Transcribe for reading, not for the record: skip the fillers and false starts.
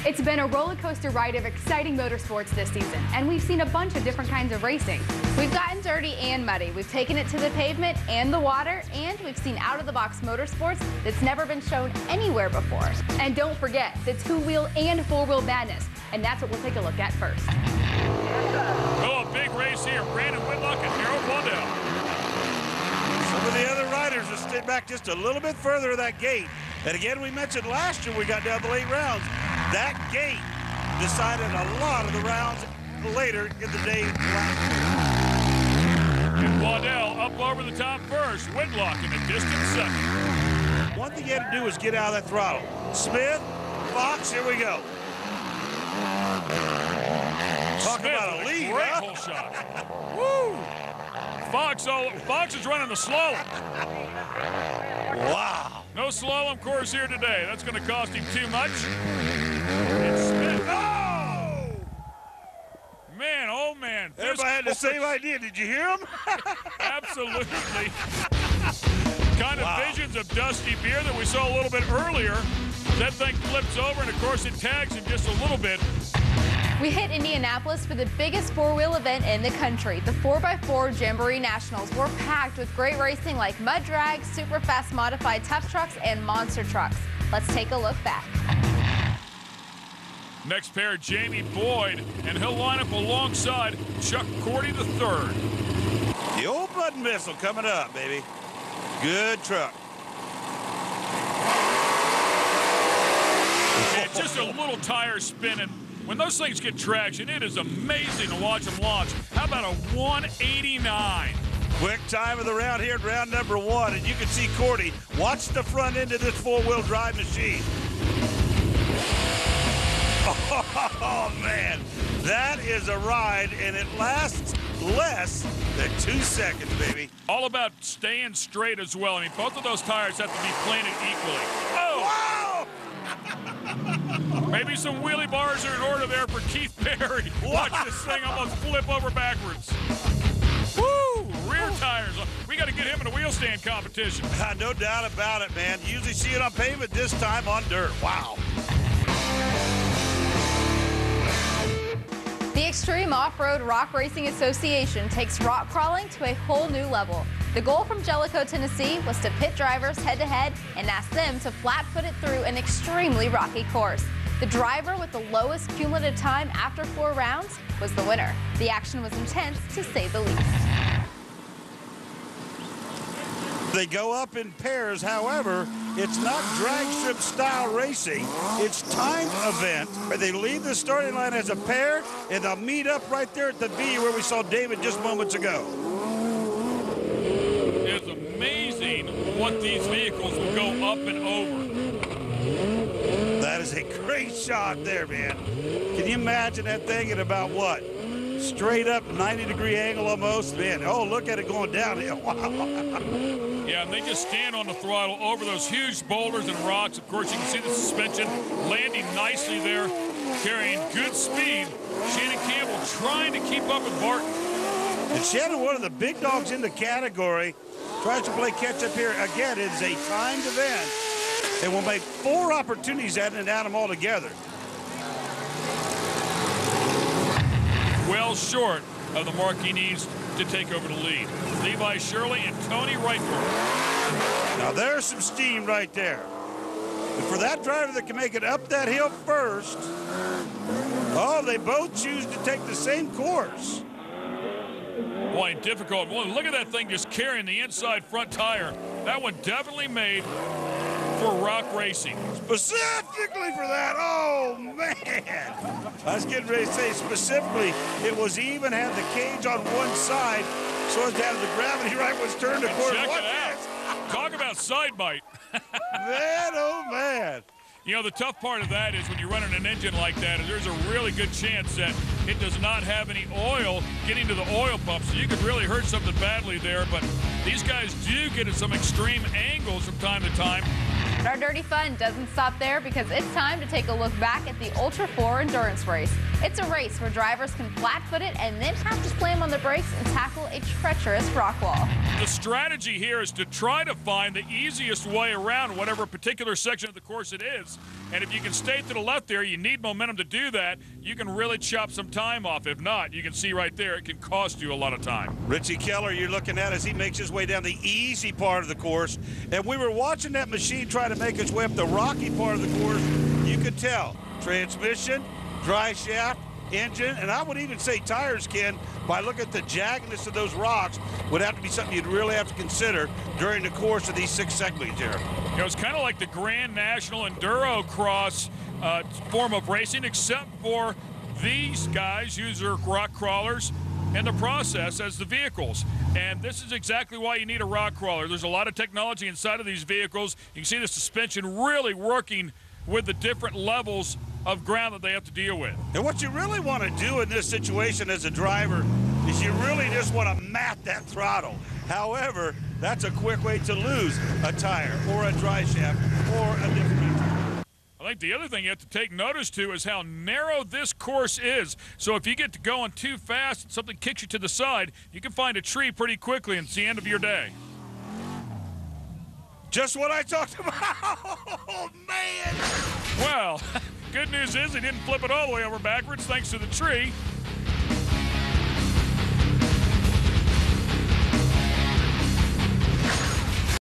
It's been a roller coaster ride of exciting motorsports this season, and we've seen a bunch of different kinds of racing. We've gotten dirty and muddy. We've taken it to the pavement and the water, and we've seen out-of-the-box motorsports that's never been shown anywhere before. And don't forget the two-wheel and four-wheel madness, and that's what we'll take a look at first. Oh, a big race here. Brandon Whitlock and Harold Waddell. Some of the other riders will stay back just a little bit further of that gate. And again, we mentioned last year we got down the late rounds. That gate decided a lot of the rounds later in the day last year. And Waddell up over the top first. Whitlock in the distant second. One thing you had to do was get out of that throttle. Smith, Fox, here we go. Talk Smith about a with lead, great huh? hole shot. Woo! Fox is running the slalom. Wow. No slalom course here today. That's going to cost him too much. And Smith, oh! Man, oh man. Everybody had the same idea. Did you hear him? Absolutely. Kind of visions of Dusty Beer that we saw a little bit earlier. That thing flips over, and of course it tags him just a little bit. We hit Indianapolis for the biggest four-wheel event in the country. The 4x4 Jamboree Nationals were packed with great racing like mud drags, super fast modified tough trucks, and monster trucks. Let's take a look back. Next pair, Jamie Boyd, and he'll line up alongside Chuck Cordy III. The old blood missile coming up, baby. Good truck. And just a little tire spinning. When those things get traction, it is amazing to watch them launch. How about a 189? Quick time of the round here at round number one, and you can see Cordy watch the front end of this four-wheel drive machine. Oh, man, that is a ride, and it lasts less than 2 seconds, baby. All about staying straight as well. I mean, both of those tires have to be planted equally. Oh! Wow! Maybe some wheelie bars are in order there for Keith Perry. Watch this thing almost flip over backwards. Woo! Rear tires. We got to get him in a wheel stand competition. No doubt about it, man. Usually see it on pavement, this time on dirt. Wow. The Extreme Off-Road Rock Racing Association takes rock crawling to a whole new level. The goal from Jellicoe, Tennessee was to pit drivers head-to-head and ask them to flat-foot it through an extremely rocky course. The driver with the lowest cumulative time after 4 rounds was the winner. The action was intense, to say the least. They go up in pairs. However, it's not drag strip style racing. It's timed event where they leave the starting line as a pair and they'll meet up right there at the V where we saw David just moments ago. It's amazing what these vehicles will go up and over. That is a great shot there, man. Can you imagine that thing at about what? Straight up 90-degree angle almost, man. Oh, look at it going downhill. Wow. Yeah, and they just stand on the throttle over those huge boulders and rocks. Of course, you can see the suspension landing nicely there, carrying good speed. Shannon Campbell trying to keep up with Barton. And Shannon, one of the big dogs in the category, tries to play catch-up here. Again, it is a timed event. And we'll make 4 opportunities at it and add them all together. Well short of the mark he needs to take over the lead. Levi Shirley and Tony Rightford. Now there's some steam right there. And for that driver that can make it up that hill first, oh, they both choose to take the same course. Boy, difficult one. Look at that thing just carrying the inside front tire. That one definitely made for rock racing. Specifically for that, oh man. I was getting ready to say specifically, it was even had the cage on one side, so as to have the gravity right was turned to course. Check it out. Talk about side bite. Man, oh man. You know, the tough part of that is when you're running an engine like that, is there's a really good chance that it does not have any oil getting to the oil pump, so you could really hurt something badly there. But these guys do get at some extreme angles from time to time. But our dirty fun doesn't stop there because it's time to take a look back at the Ultra 4 endurance race. It's a race where drivers can flat-foot it and then have to slam on the brakes and tackle a treacherous rock wall. The strategy here is to try to find the easiest way around whatever particular section of the course it is. And if you can stay to the left there, you need momentum to do that. You can really chop some time off. If not, you can see right there, it can cost you a lot of time. Richie Keller, you're looking at as he makes his way down the easy part of the course. And we were watching that machine try to make its way up the rocky part of the course. You could tell transmission, dry shaft, engine, and I would even say tires, Ken, by looking at the jaggedness of those rocks, would have to be something you'd really have to consider during the course of these 6 segments here. You know, it's kind of like the Grand National Enduro Cross form of racing, except for these guys use their rock crawlers in the process as the vehicles. And this is exactly why you need a rock crawler. There's a lot of technology inside of these vehicles. You can see the suspension really working with the different levels of ground that they have to deal with. And what you really want to do in this situation as a driver is you really just want to mat that throttle. However, that's a quick way to lose a tire or a dry shaft or a differential. I think the other thing you have to take notice to is how narrow this course is. So if you get to going too fast and something kicks you to the side, you can find a tree pretty quickly and it's the end of your day. Just what I talked about. Oh, man. Well, good news is he didn't flip it all the way over backwards thanks to the tree.